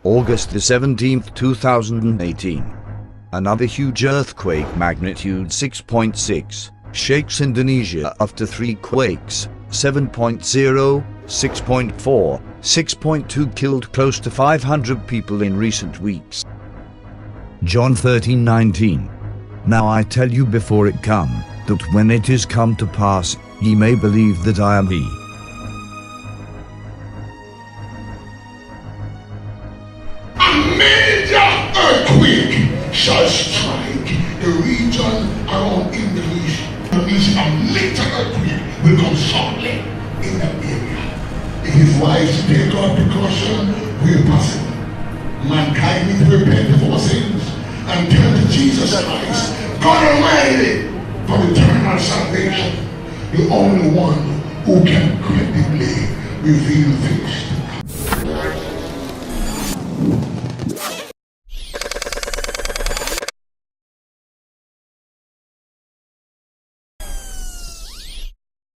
August the 17th, 2018. Another huge earthquake magnitude 6.6 shakes Indonesia after 3 quakes, 7.0, 6.4, 6.2 killed close to 500 people in recent weeks. John 13:19. Now I tell you before it come, that when it is come to pass, ye may believe that I am he. A major earthquake shall strike the region around Indonesia. A major earthquake will come shortly in that area. It is wise to take our precaution where possible. Mankind needs to repent of our sins and turn to Jesus Christ, God Almighty, for eternal salvation, the only one who can credibly reveal things